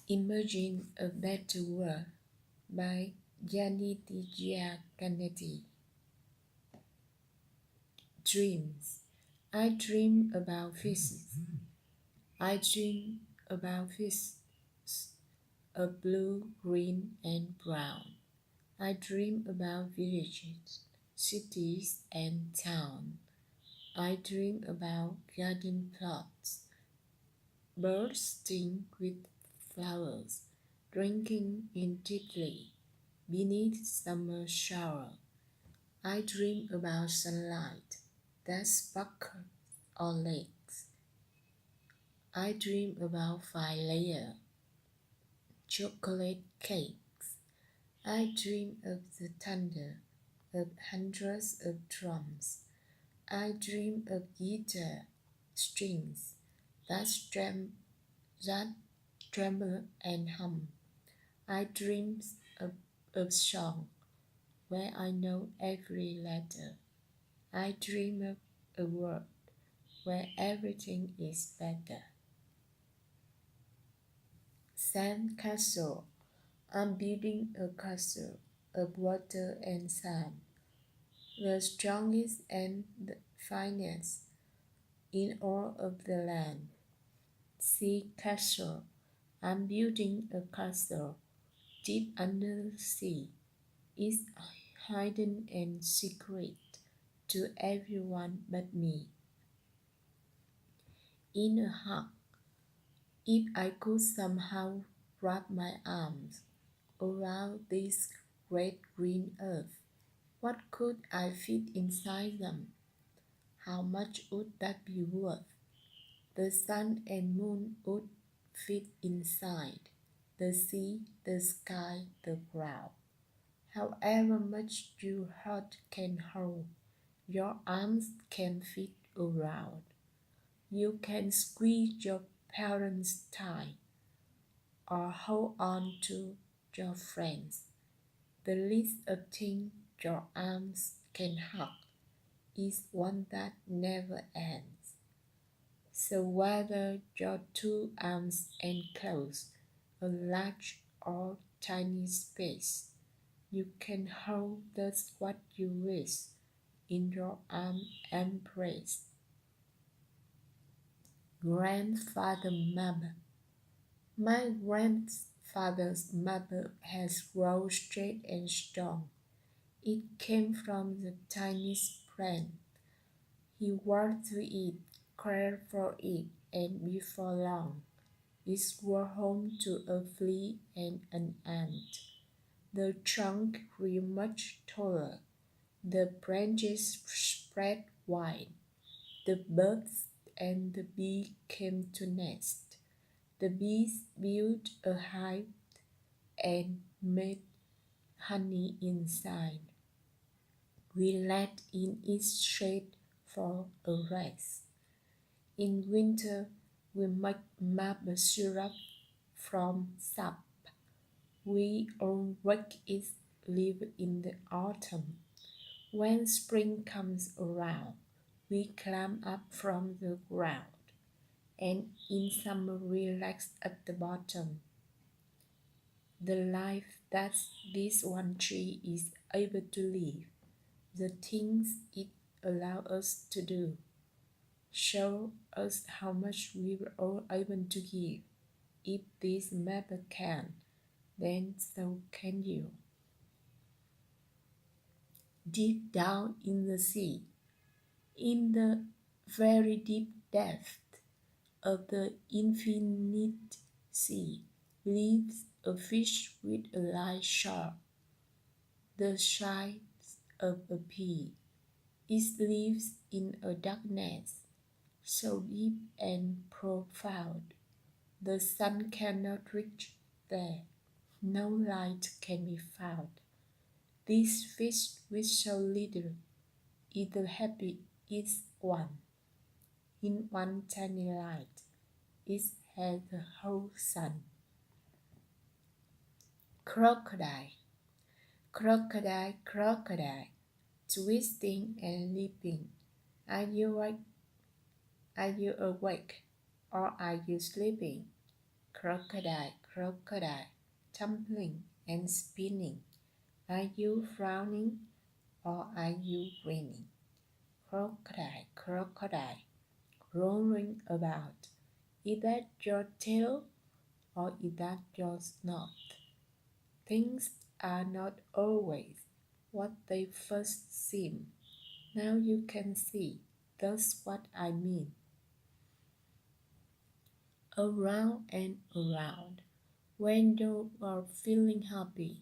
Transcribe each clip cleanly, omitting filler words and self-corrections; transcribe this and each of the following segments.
Imagine a Better World by Janitya Kennedy. Dreams. I dream about fishes. I dream about fishes of blue, green, and brown. I dream about villages, cities, and towns. I dream about garden plots, bursting with flowers, drinking in deeply beneath summer shower. I dream about sunlight that sparkles on lakes. I dream about 5-layer chocolate cakes. I dream of the thunder of hundreds of drums. I dream of guitar strings that, that tremble and hum. I dream of song where I know every letter. I dream of a world where everything is better. Sand castle. I'm building a castle of water and sand, the strongest and the finest in all of the land. Sea castle. I'm building a castle deep under the sea. It's hidden and secret to everyone but me. In a hug. If I could somehow wrap my arms around this great green earth, what could I fit inside them? How much would that be worth? The sun and moon would fit inside, the sea, the sky, the ground. However much your heart can hold, your arms can fit around. You can squeeze your parents tight or hold on to your friends. The least of things your arms can hug is one that never ends. So whether your two arms enclose a large or tiny space, you can hold just what you wish in your arm embrace. Grandfather Mother. My grandfather's mother has grown straight and strong. It came from the tiniest plant. He worked to it, cared for it, and before long, it grew home to a flea and an ant. The trunk grew much taller. The branches spread wide. The birds and the bee came to nest. The bees built a hive and made honey inside. We let in its shade for a rest. In winter, we make maple syrup from sap. We all rake its leaf in the autumn. When spring comes around, we climb up from the ground, and in summer relax at the bottom. The life that this one tree is able to live, the things it allows us to do, show us how much we were all able to give. If this maple can, then so can you. Deep down in the sea, in the very deep depth of the infinite sea, lives a fish with a light sharp, the size of a pea. It lives in a darkness so deep and profound, the sun cannot reach there. No light can be found. This fish with so little is the happiest one. In one tiny light, it has the whole sun. Crocodile. Crocodile, crocodile, twisting and leaping. Are you awake or are you sleeping? crocodile, crocodile, tumbling and spinning. Are you frowning or are you grinning? Crocodile, crocodile, rolling about. Is that your tail or is that your snout? Things are not always what they first seem. Now you can see, that's what I mean. Around and around. When you are feeling happy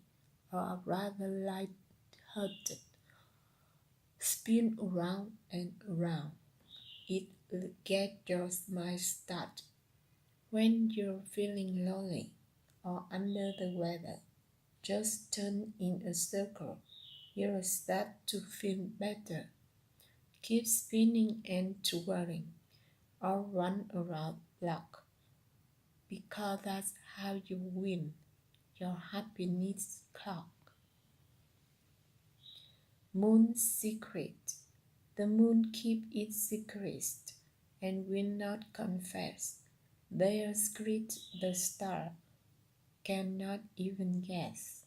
or rather light-hearted, spin around and around. It will get your smile started. When you're feeling lonely or under the weather, just turn in a circle. You'll start to feel better. Keep spinning and twirling, or run around block, because that's how you win your happiness clock. Moon secret. The moon keep its secrets and will not confess. Their secret the star cannot even guess.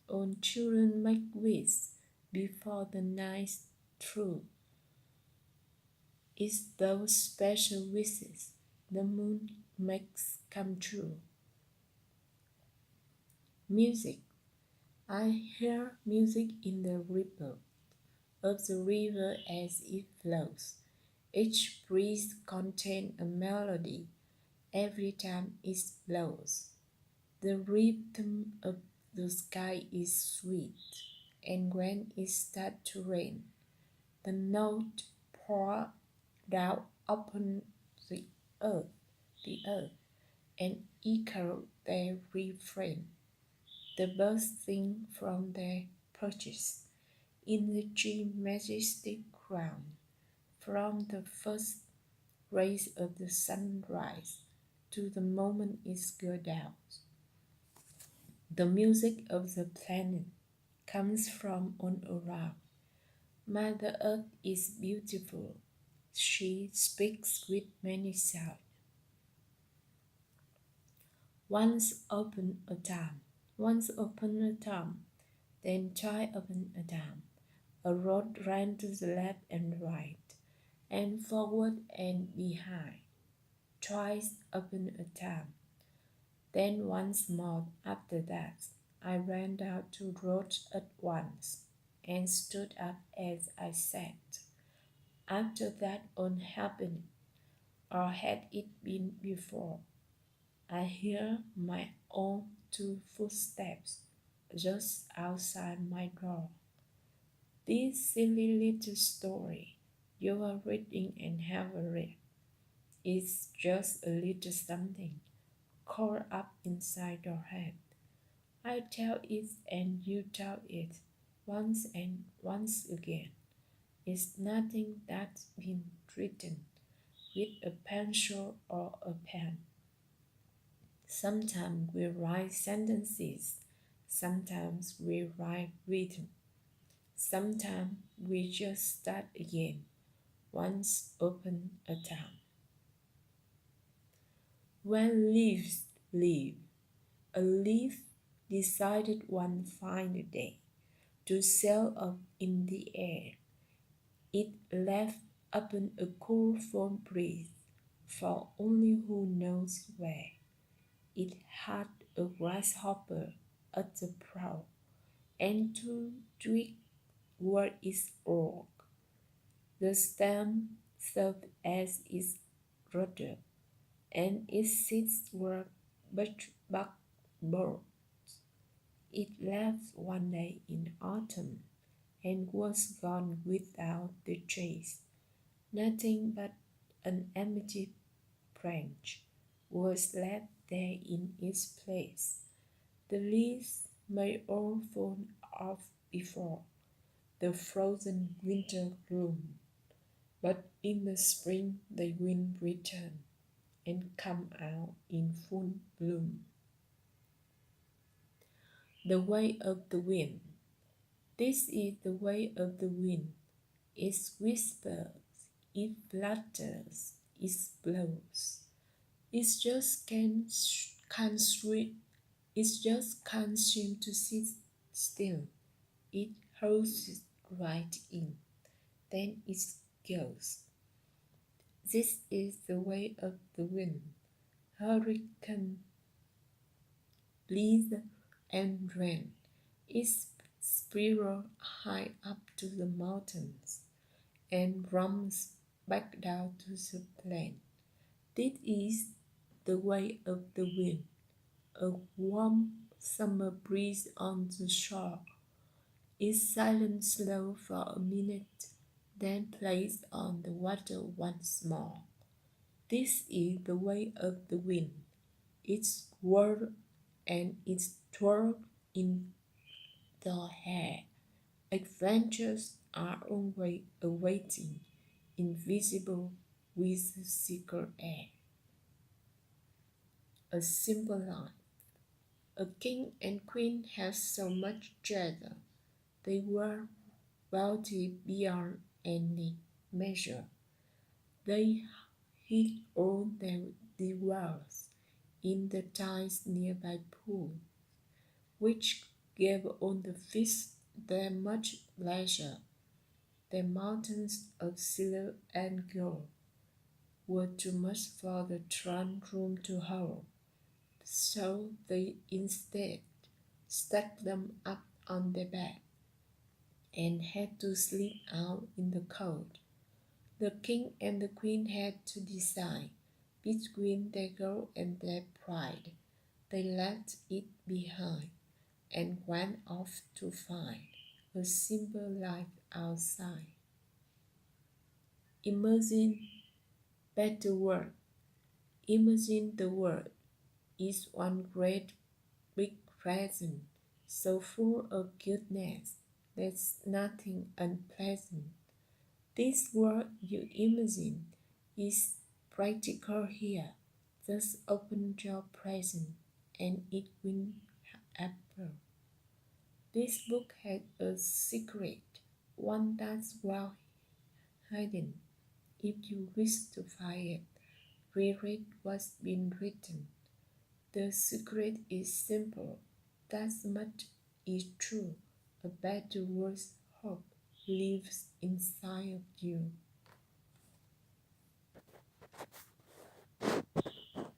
Old children make wish before the night's through. It's those special wishes the moon makes come true. Music. I hear music in the ripple of the river as it flows. Each breeze contains a melody every time it blows. The rhythm of the sky is sweet, and when it starts to rain, the note pour down upon earth, the earth, and echo their refrain. The birds sing from their perches in the tree majestic crown, from the first rays of the sunrise to the moment it goes down. The music of the planet comes from all around. Mother Earth is beautiful. She speaks with many sounds. Once upon a time, then twice upon a time, a road ran to the left and right, and forward and behind. Twice upon a time, then once more after that, I ran down two roads at once, and stood up as I sat. After that all happened, or had it been before? I hear my own two footsteps just outside my door. This silly little story you are reading and have read is just a little something caught up inside your head. I tell it and you tell it once and once again. It's nothing that's been written with a pencil or a pen. Sometimes we write sentences, sometimes we write rhythm, sometimes we just start again, once upon a time. When leaves leave, a leaf decided one fine day to sail up in the air. It left upon a cool fall breeze, for only who knows where. It had a grasshopper at the prow, and two twigs were its oar. The stem served as its rudder, and its seats were buckboards. It left one day in autumn, and was gone without the chase. Nothing but an empty branch was left there in its place. The leaves may all fall off before the frozen winter gloom, but in the spring they will return and come out in full bloom. The way of the wind. This is the way of the wind. It whispers, it flutters, it blows. It just can't can't swim. It just can't seem to sit still. It hurls right in. Then it goes. This is the way of the wind. Hurricane, blizzard, and rain. It spirals high up to the mountains and rumbles back down to the plain. This is the way of the wind. A warm summer breeze on the shore. It silent slow for a minute, then plays on the water once more. This is the way of the wind. It's whirl and it's twirl in the air. Adventures are always awaiting, invisible with the secret air. A simple life. A king and queen have so much treasure. They were wealthy beyond any measure. They hid all their wealth in the tides nearby pool, which gave all the fish their much pleasure. Their mountains of silver and gold were too much for the throne room to hold, so they instead stacked them up on their bed and had to sleep out in the cold. The king and the queen had to decide between their gold and their pride. They left it behind and went off to find a simple life outside. Imagine better world. Imagine the world is one great big present, so full of goodness, there's nothing unpleasant. This world you imagine is practical here. Just open your present and it will happen. This book has a secret, one that's well hidden. If you wish to find it, reread what's been written. The secret is simple. That much is true. A better world's hope lives inside of you.